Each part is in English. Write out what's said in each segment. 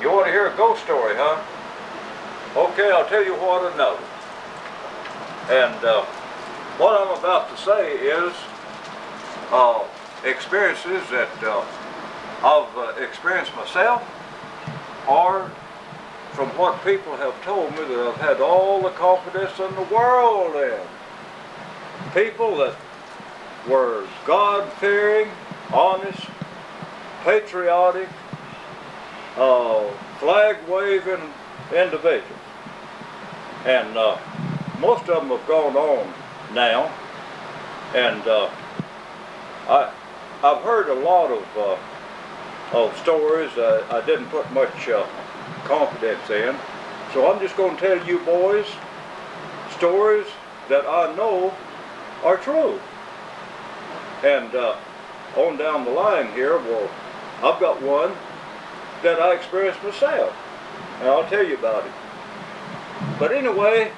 You want to hear a ghost story, huh? Okay, I'll tell you what I know. And what I'm about to say is experiences that I've experienced myself, or from what people have told me that I've had all the confidence in the world in. People that were God-fearing, honest, patriotic, flag-waving individuals. And most of them have gone on now. And I've heard a lot of stories I didn't put much confidence in. So I'm just going to tell you boys stories that I know are true. And on down the line here, well, I've got one that I experienced myself, and I'll tell you about it. But anyway,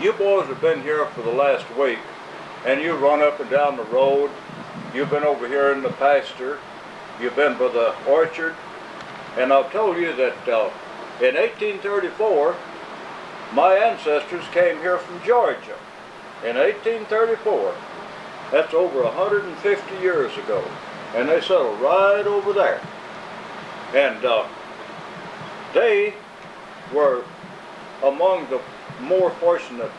you boys have been here for the last week, and you run up and down the road. You've been over here in the pasture. You've been by the orchard. And I've told you that in 1834, my ancestors came here from Georgia. In 1834. That's over 150 years ago. And they settled right over there. And they were among the more fortunate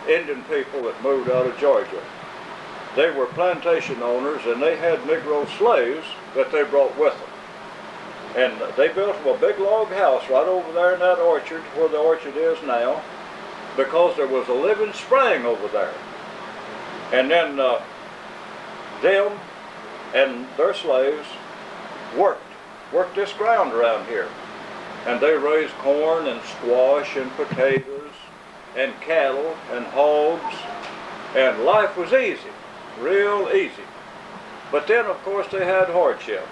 Indian people that moved out of Georgia. They were plantation owners, and they had Negro slaves that they brought with them. And they built them a big log house right over there in that orchard, where the orchard is now, because there was a living spring over there. And then them and their slaves worked this ground around here. And they raised corn and squash and potatoes and cattle and hogs, and life was easy, real easy. But then, of course, they had hardships.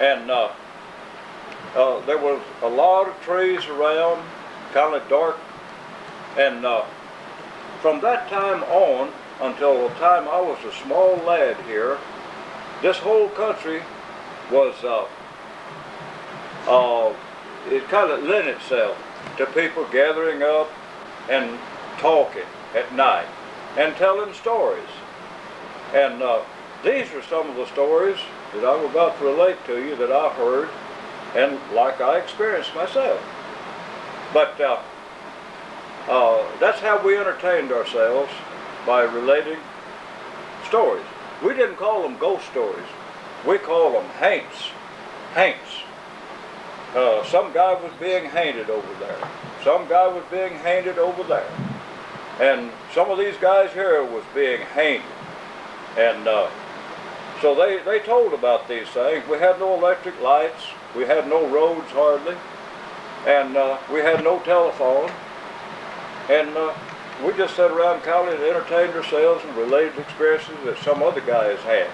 And there was a lot of trees around, kind of dark. And from that time on, until the time I was a small lad here, this whole country was, it kind of lent itself to people gathering up and talking at night and telling stories. And these are some of the stories that I'm about to relate to you that I heard and like I experienced myself. But that's how we entertained ourselves, by relating stories. We didn't call them ghost stories. We call them Hants. Hants. Some guy was being haunted over there. Some guy was being haunted over there. And some of these guys here was being haunted. And so they told about these things. We had no electric lights. We had no roads hardly. And we had no telephone. And we just sat around kind of entertained ourselves and related experiences that some other guys had.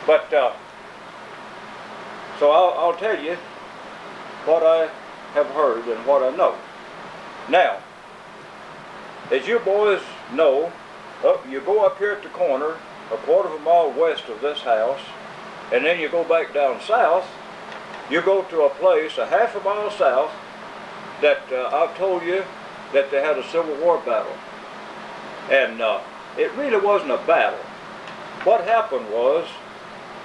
But so I'll tell you what I have heard and what I know. Now, as you boys know, you go up here at the corner, a quarter of a mile west of this house, and then you go back down south. You go to a place a half a mile south that I've told you that they had a Civil War battle. And it really wasn't a battle. What happened was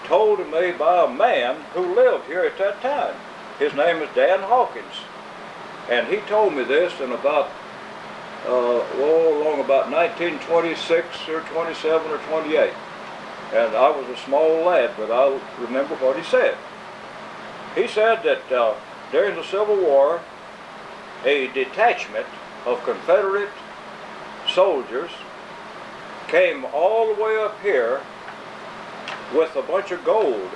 told to me by a man who lived here at that time. His name is Dan Hawkins. And he told me this in about, along about 1926 or 27 or 28. And I was a small lad, but I remember what he said. He said that during the Civil War, a detachment of Confederate soldiers came all the way up here with a bunch of gold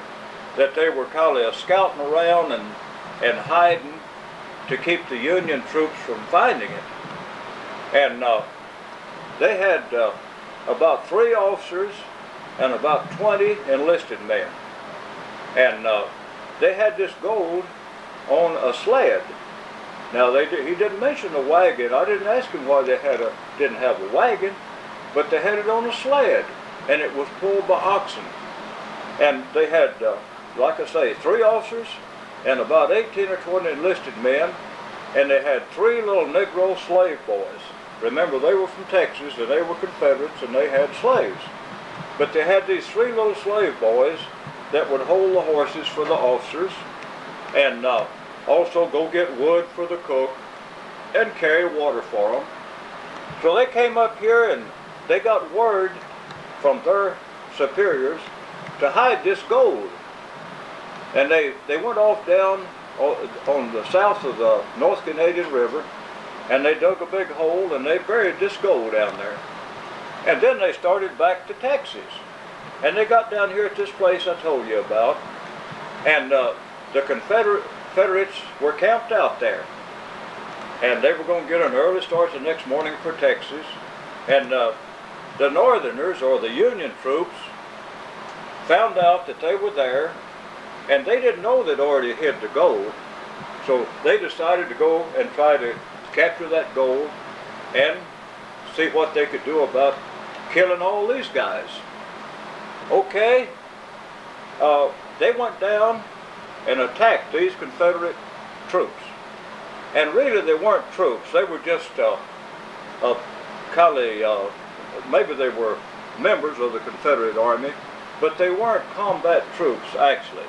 that they were kind of scouting around and hiding to keep the Union troops from finding it. And they had about 3 officers and about 20 enlisted men. And they had this gold on a sled. Now he didn't mention a wagon. I didn't ask him why they didn't have a wagon, but they had it on a sled, and it was pulled by oxen. And they had, like I say, 3 officers and about 18 or 20 enlisted men, and they had 3 little Negro slave boys. Remember, they were from Texas, and they were Confederates, and they had slaves. But they had these 3 little slave boys that would hold the horses for the officers, and also go get wood for the cook, and carry water for them. So they came up here, and they got word from their superiors to hide this gold. And they went off down on the south of the North Canadian River, and they dug a big hole, and they buried this gold down there. And then they started back to Texas. And they got down here at this place I told you about, and the Confederates were camped out there. And they were going to get an early start the next morning for Texas. And the Northerners, or the Union troops, found out that they were there, and they didn't know they'd already hid the gold. So they decided to go and try to capture that gold and see what they could do about killing all these guys. Okay, they went down and attacked these Confederate troops. And really they weren't troops, they were just maybe they were members of the Confederate Army, but they weren't combat troops actually.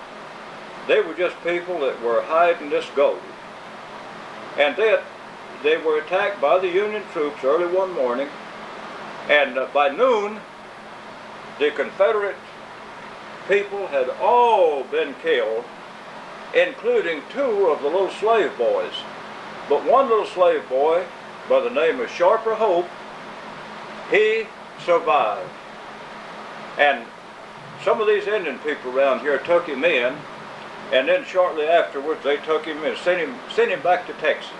They were just people that were hiding this gold. And they were attacked by the Union troops early one morning, and by noon the Confederate people had all been killed, including 2 of the little slave boys. But one little slave boy by the name of Sharper Hope, he survived. And some of these Indian people around here took him in, and then shortly afterwards they took him and sent him back to Texas,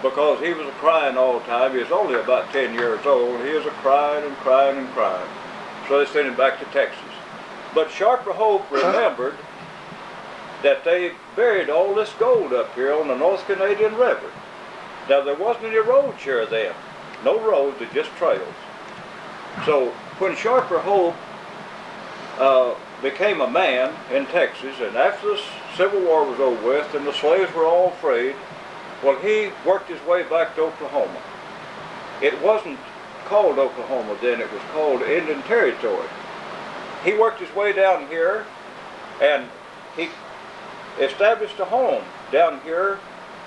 because he was crying all the time. He was only about 10 years old. He was crying and crying and crying. So they sent him back to Texas. But Sharper Hope remembered that they buried all this gold up here on the North Canadian River. Now there wasn't any roads here then. No roads, just trails. So when Sharper Hope became a man in Texas, and after the Civil War was over with and the slaves were all freed, well, he worked his way back to Oklahoma. It wasn't called Oklahoma then, it was called Indian Territory. He worked his way down here, and he established a home down here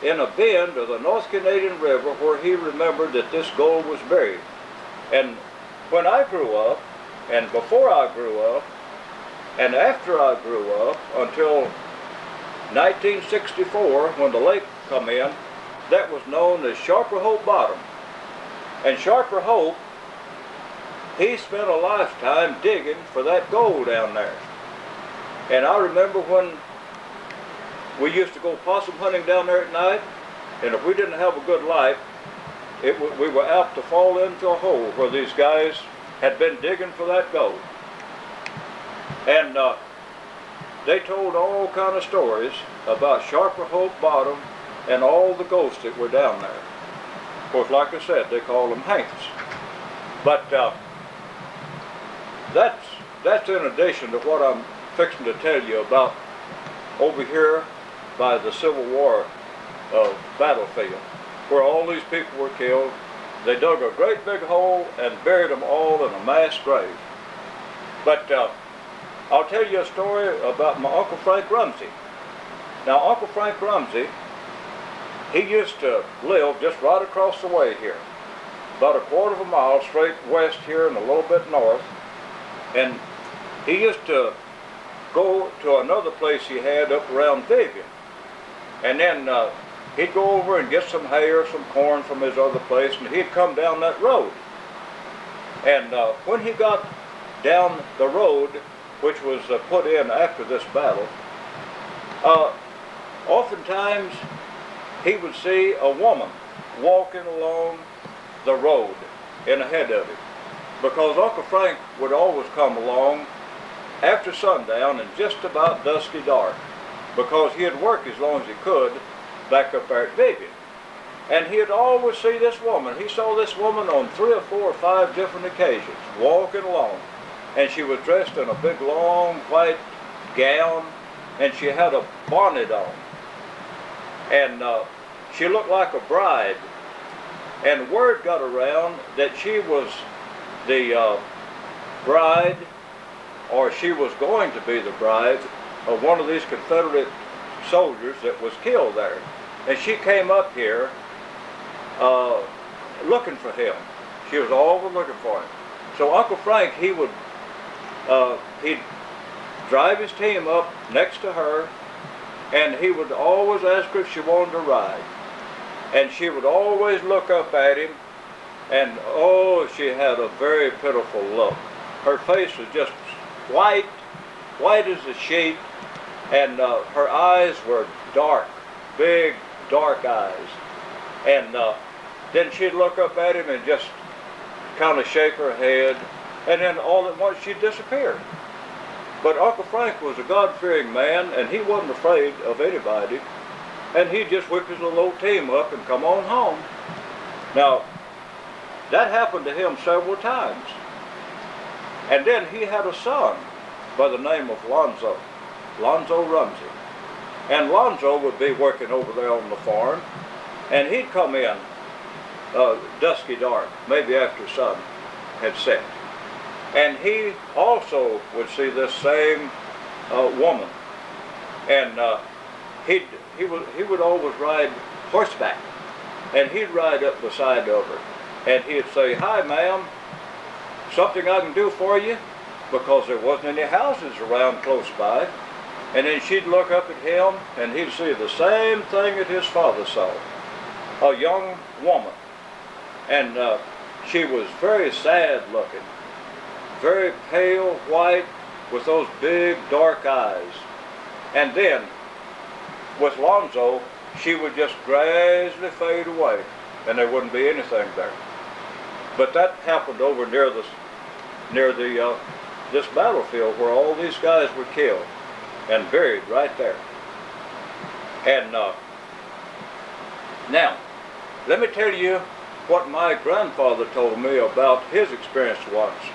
in a bend of the North Canadian River where he remembered that this gold was buried. And when I grew up, and before I grew up, and after I grew up, until 1964, when the lake come in, that was known as Sharper Hope Bottom. And Sharper Hope, he spent a lifetime digging for that gold down there. And I remember when we used to go possum hunting down there at night, and if we didn't have a good light, we were apt to fall into a hole where these guys had been digging for that gold. And they told all kind of stories about Sharper Hope Bottom and all the ghosts that were down there. Of course, like I said, they call them Hants. But that's in addition to what I'm fixing to tell you about over here by the Civil War battlefield, where all these people were killed. They dug a great big hole and buried them all in a mass grave. But I'll tell you a story about my Uncle Frank Rumsey. Now, Uncle Frank Rumsey, he used to live just right across the way here, about a quarter of a mile straight west here and a little bit north. And he used to go to another place he had up around Vivian. And then he'd go over and get some hay or some corn from his other place, and he'd come down that road. And when he got down the road, which was put in after this battle, oftentimes he would see a woman walking along the road in ahead of him, because Uncle Frank would always come along after sundown and just about dusky dark, because he'd work as long as he could back up there at Vivian. And he'd always see this woman. He saw this woman on 3 or 4 or 5 different occasions walking along, and she was dressed in a big long white gown, and she had a bonnet on, and she looked like a bride, and word got around that she was the bride, or she was going to be the bride of one of these Confederate soldiers that was killed there. And she came up here looking for him. She was always looking for him. So Uncle Frank, he'd drive his team up next to her, and he would always ask her if she wanted to ride. And she would always look up at him, and oh, she had a very pitiful look. Her face was just white as a sheet, and her eyes were dark, big, dark eyes. And then she'd look up at him and just kind of shake her head, and then all at once she'd disappear. But Uncle Frank was a God-fearing man, and he wasn't afraid of anybody, and he'd just whip his little old team up and come on home. Now, that happened to him several times. And then he had a son by the name of Lonzo Rumsey. And Lonzo would be working over there on the farm, and he'd come in dusky dark, maybe after sun had set. And he also would see this same woman, and he would always ride horseback, and he'd ride up beside of her, and he'd say, "Hi, ma'am, something I can do for you?" Because there wasn't any houses around close by. And then she'd look up at him, and he'd see the same thing that his father saw, a young woman. And she was very sad looking, very pale white with those big dark eyes. And then with Lonzo, she would just gradually fade away, and there wouldn't be anything there. But that happened over near this battlefield where all these guys were killed and buried right there. And now, let me tell you what my grandfather told me about his experience once.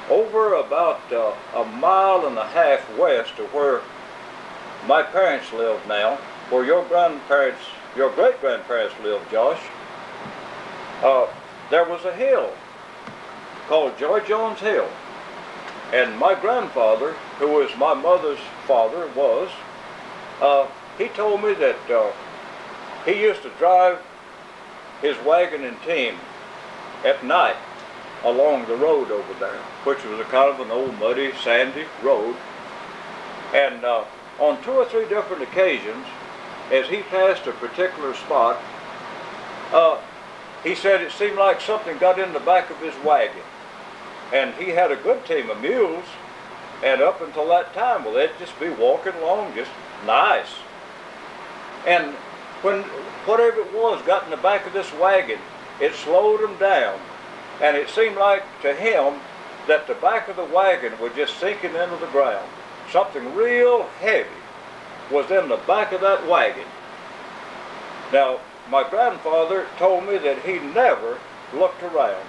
Over about a mile and a half west of where my parents live now, where your great-grandparents lived, Josh, there was a hill called Joy Jones Hill. And my grandfather, who was my mother's father, he told me that he used to drive his wagon and team at night along the road over there, which was a kind of an old muddy, sandy road. And on 2 or 3 different occasions, as he passed a particular spot, he said it seemed like something got in the back of his wagon. And he had a good team of mules, and up until that time, well, they'd just be walking along just nice. And when whatever it was got in the back of this wagon, it slowed him down. And it seemed like to him that the back of the wagon was just sinking into the ground. Something real heavy was in the back of that wagon. Now, my grandfather told me that he never looked around.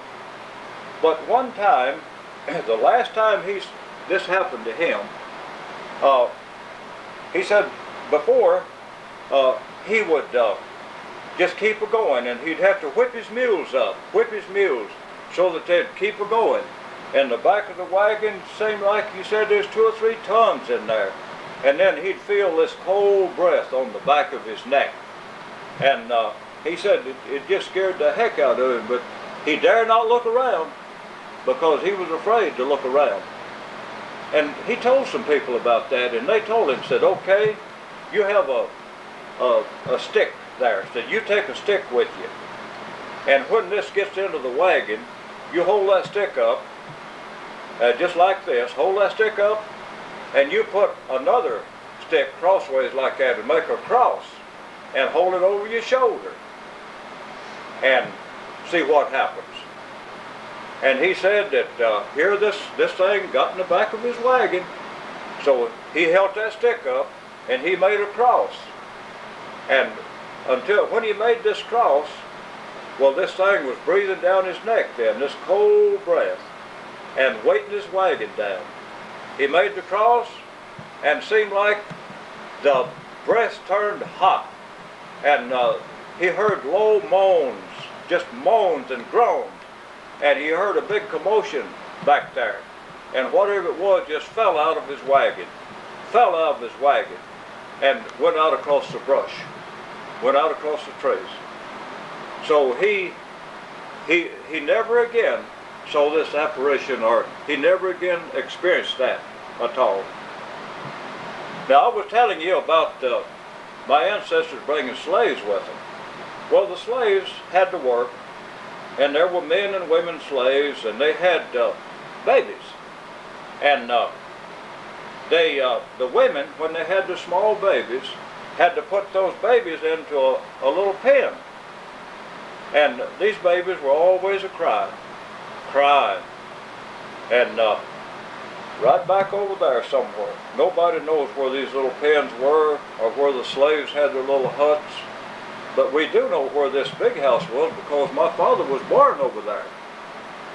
But one time, the last time this happened to him, he said before he would just keep a going, and he'd have to whip his mules so that they'd keep a going. And the back of the wagon seemed like, he said, there's 2 or 3 tons in there. And then he'd feel this cold breath on the back of his neck. And he said it just scared the heck out of him, but he dared not look around because he was afraid to look around. And he told some people about that, and they told him, said, okay, you have a stick there. Said, you take a stick with you. And when this gets into the wagon, you hold that stick up, just like this, hold that stick up, and you put another stick crossways like that and make a cross and hold it over your shoulder and see what happens. And he said that here this thing got in the back of his wagon, so he held that stick up and he made a cross. And until when he made this cross, well, this thing was breathing down his neck then, this cold breath, and weighting his wagon down. he made the cross, and seemed like the breast turned hot, and he heard low moans, just moans and groans, and he heard a big commotion back there, and whatever it was just fell out of his wagon, and went out across the brush, went out across the trees. So he never again saw this apparition, or he never again experienced that at all. Now, I was telling you about my ancestors bringing slaves with them. Well, the slaves had to work, and there were men and women slaves, and they had babies. And the women, when they had the small babies, had to put those babies into a little pen. And these babies were always crying. And right back over there somewhere. Nobody knows where these little pens were, or where the slaves had their little huts. But we do know where this big house was, because my father was born over there.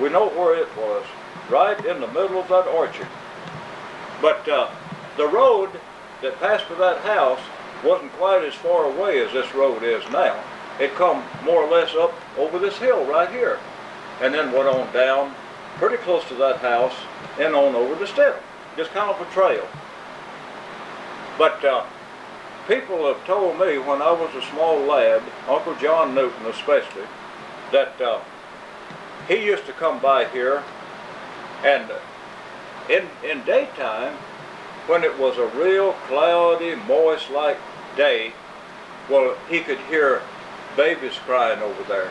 We know where it was, right in the middle of that orchard. But the road that passed by that house wasn't quite as far away as this road is now. It come more or less up over this hill right here, and then went on down pretty close to that house and on over to Stidham. Just kind of a trail. But people have told me when I was a small lad, Uncle John Newton especially, that he used to come by here, and in daytime, when it was a real cloudy, moist-like day, well, he could hear babies crying over there.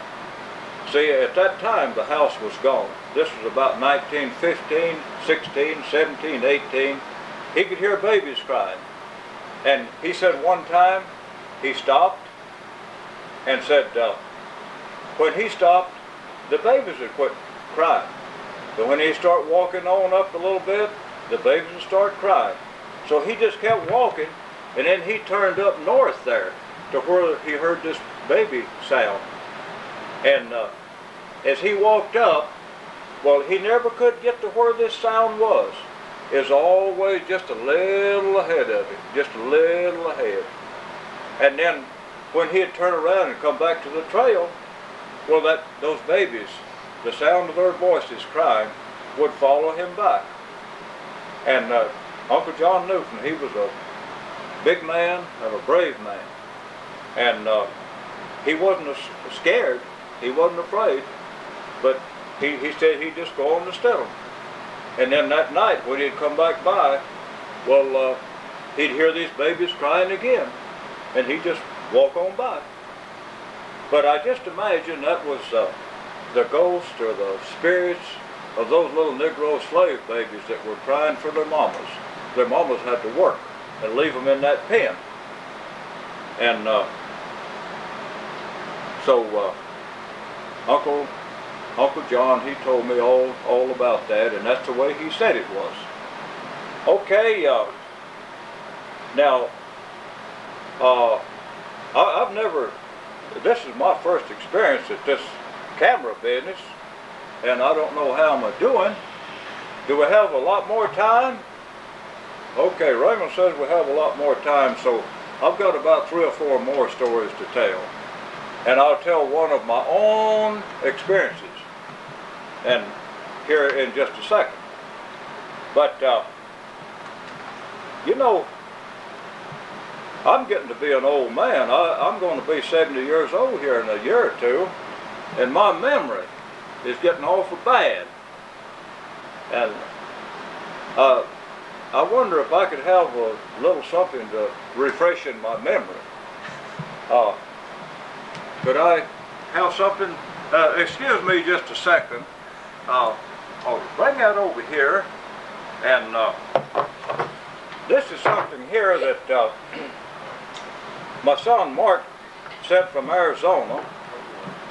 See, at that time, the house was gone. This was about 1915, 16, 17, 18. He could hear babies crying. And he said one time, he stopped and said, when he stopped, the babies would quit crying. But when he started walking on up a little bit, the babies would start crying. So he just kept walking, and then he turned up north there to where he heard this baby sound. And as he walked up, well, he never could get to where this sound was. It was always just a little ahead of him, just a little ahead. And then when he'd turn around and come back to the trail, well, those babies, the sound of their voices crying, would follow him back. And Uncle John Newton, he was a big man and a brave man. And he wasn't scared, he wasn't afraid, but he said he'd just go on to Stidham. And then that night when he'd come back by, well, he'd hear these babies crying again, and he'd just walk on by. But I just imagine that was the ghost or the spirits of those little Negro slave babies that were crying for their mamas. Their mamas had to work and leave them in that pen. And so Uncle John, he told me all about that, and that's the way he said it was. Okay, now, I've never, this is my first experience at this camera business, and I don't know how I'm doing. Do we have a lot more time? Okay, Raymond says we have a lot more time, so I've got about 3 or 4 more stories to tell. And I'll tell one of my own experiences, and here in just a second. But, you know, I'm getting to be an old man. I'm going to be 70 years old here in a year or two, and my memory is getting awful bad. And I wonder if I could have a little something to refreshen my memory. Could I have something? Excuse me just a second. I'll bring that over here, and this is something here that my son Mark sent from Arizona.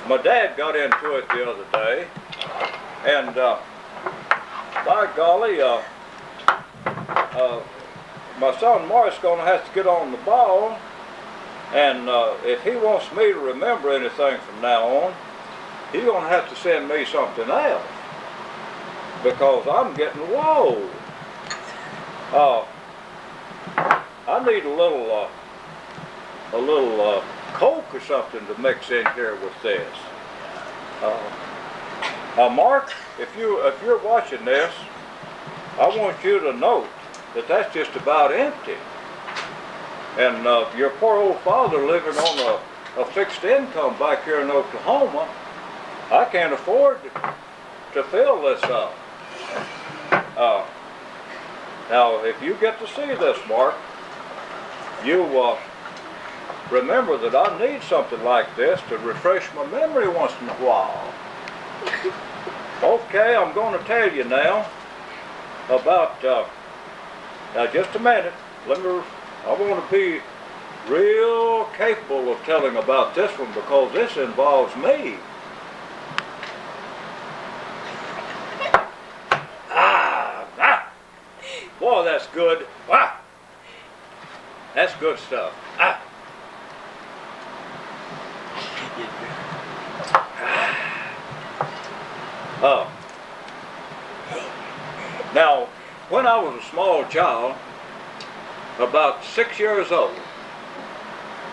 My dad got into it the other day, and by golly, my son Mark's going to have to get on the ball, and if he wants me to remember anything from now on, he's going to have to send me something else, because I'm getting old. I need a little Coke or something to mix in here with this. Mark, if you're watching this, I want you to note that that's just about empty. And your poor old father living on a fixed income back here in Oklahoma, I can't afford to fill this up. Now, if you get to see this, Mark, you remember that I need something like this to refresh my memory once in a while. Okay, I'm going to tell you now about, now just a minute, I want to be real capable of telling about this one because this involves me. Boy, that's good. Wow. That's good stuff. Now, when I was a small child, about 6 years old,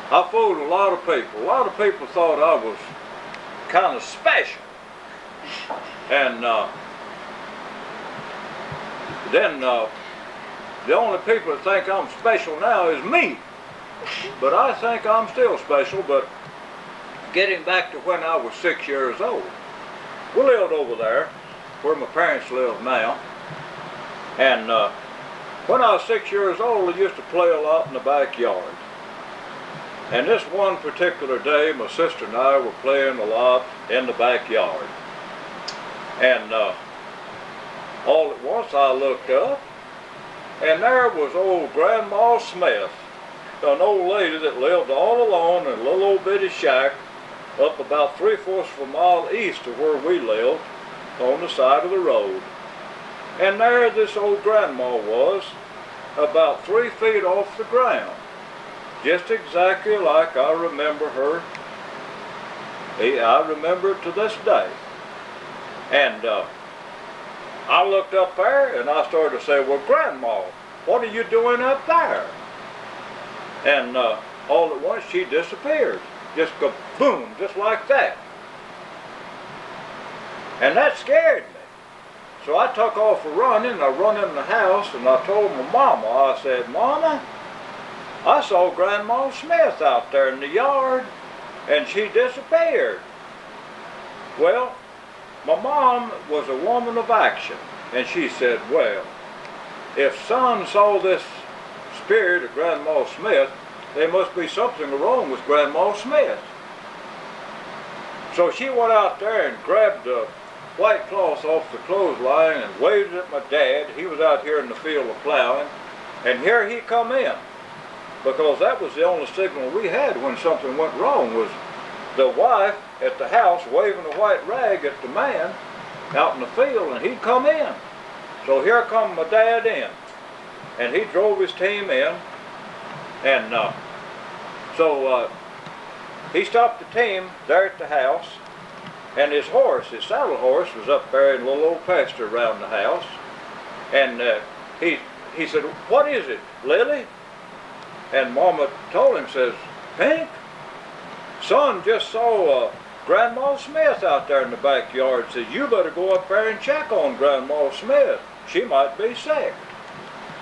I fooled a lot of people. A lot of people thought I was kind of special. And then the only people that think I'm special now is me. But I think I'm still special. But getting back to when I was 6 years old, we lived over there where my parents live now. And when I was 6 years old, I used to play a lot in the backyard. And this one particular day, my sister and I were playing a lot in the backyard. And all at once I looked up, and there was old Grandma Smith, an old lady that lived all alone in a little old bitty shack up about 3/4 of a mile east of where we lived on the side of the road. And there this old grandma was, about 3 feet off the ground, just exactly like I remember her. I remember it to this day. And I looked up there and I started to say, well, Grandma, what are you doing up there? And all at once she disappeared. Just go boom, just like that. And that scared me. So I took off running. I run in the house and I told my mama, I said, Mama, I saw Grandma Smith out there in the yard and she disappeared. Well, my mom was a woman of action, and she said, well, if son saw this spirit of Grandma Smith, there must be something wrong with Grandma Smith. So she went out there and grabbed the white cloth off the clothesline and waved it at my dad. He was out here in the field of plowing, and here he come in, because that was the only signal we had when something went wrong, was the wife at the house waving a white rag at the man out in the field, and he'd come in. So here come my dad in, and he drove his team in, and so he stopped the team there at the house, and his horse, his saddle horse, was up there in a little old pasture around the house, and he said, what is it, Lily? And Mama told him, says, Pink, son just saw Grandma Smith out there in the backyard. Says, you better go up there and check on Grandma Smith. She might be sick.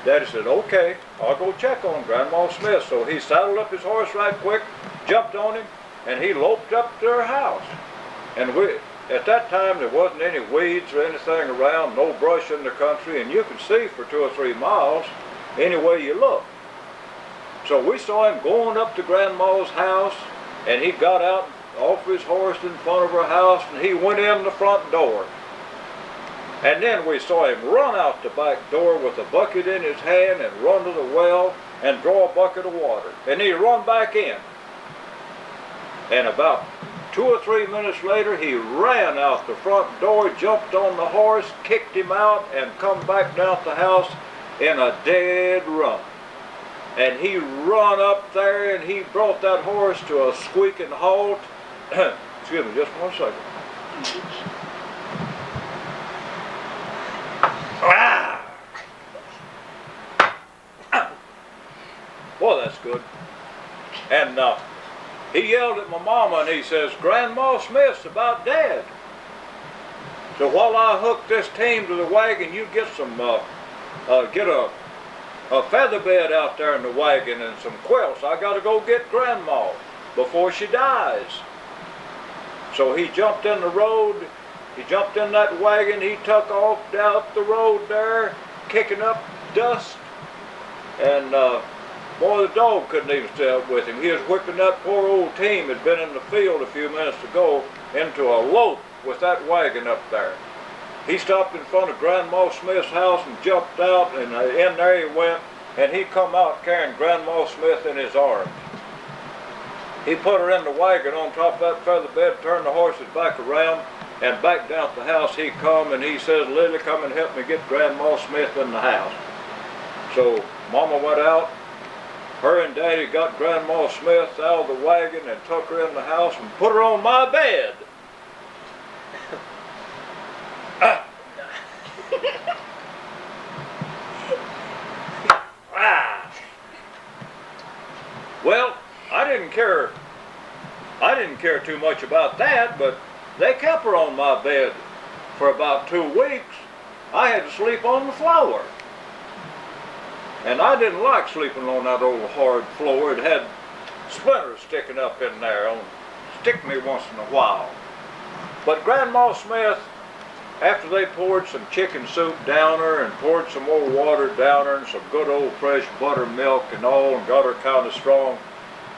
Daddy said, okay, I'll go check on Grandma Smith. So he saddled up his horse right quick, jumped on him, and he loped up to her house. And at that time, there wasn't any weeds or anything around, no brush in the country, and you could see for 2 or 3 miles any way you looked. So we saw him going up to Grandma's house, and he got out off his horse in front of her house, and he went in the front door. And then we saw him run out the back door with a bucket in his hand and run to the well and draw a bucket of water. And he run back in. And about 2 or 3 minutes later, he ran out the front door, jumped on the horse, kicked him out, and come back down the house in a dead run. And he run up there and he brought that horse to a squeaking halt. Excuse me, just 1 second. Ah! Boy, that's good. And he yelled at my mama and he says, Grandma Smith's about dead. So while I hook this team to the wagon, you get some, get a feather bed out there in the wagon and some quilts. I gotta go get Grandma before she dies. So he jumped in the road, he jumped in that wagon, he took off down the road there, kicking up dust, and boy, the dog couldn't even stay up with him. He was whipping that poor old team had been in the field a few minutes ago into a lope with that wagon up there. He stopped in front of Grandma Smith's house and jumped out, and in there he went, and he come out carrying Grandma Smith in his arms. He put her in the wagon on top of that feather bed, turned the horses back around, and back down at the house he come, and he says, Lily, come and help me get Grandma Smith in the house. So Mama went out, her and Daddy got Grandma Smith out of the wagon and took her in the house and put her on my bed. Well, I didn't care too much about that, but they kept her on my bed for about 2 weeks. I had to sleep on the floor. And I didn't like sleeping on that old hard floor. It had splinters sticking up in there, stick me once in a while. But Grandma Smith, after they poured some chicken soup down her and poured some more water down her and some good old fresh buttermilk and all and got her kind of strong,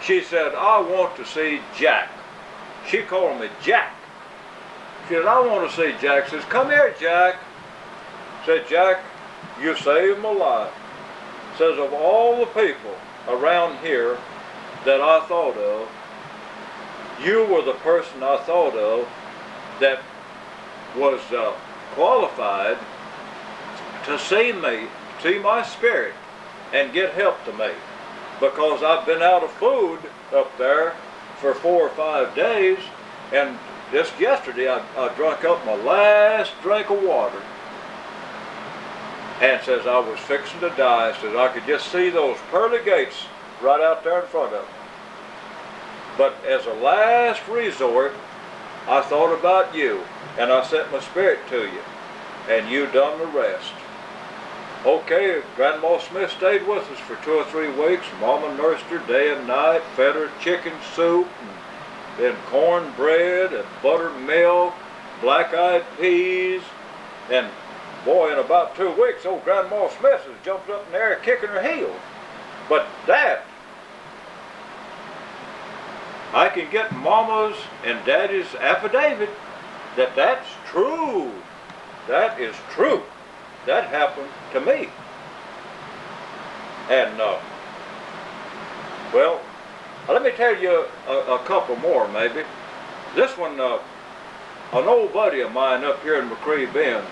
she said, I want to see Jack. She called me Jack. She said, I want to see Jack. Says, come here, Jack. Said, Jack, you saved my life. Says, of all the people around here that I thought of, you were the person I thought of that was qualified to see me, see my spirit, and get help to me. Because I've been out of food up there for 4 or 5 days, and just yesterday I drank up my last drink of water. And says I was fixing to die. Says I could just see those pearly gates right out there in front of me. But as a last resort, I thought about you, and I sent my spirit to you, and you done the rest. Okay, Grandma Smith stayed with us for 2 or 3 weeks. Mama nursed her day and night, fed her chicken soup, and then cornbread and buttermilk, black-eyed peas, and boy, in about 2 weeks, old Grandma Smith has jumped up in the air kicking her heels. But that, I can get Mama's and Daddy's affidavit that that's true. That is true. That happened to me. And, well, let me tell you a couple more maybe. This one, an old buddy of mine up here in McCree Bend,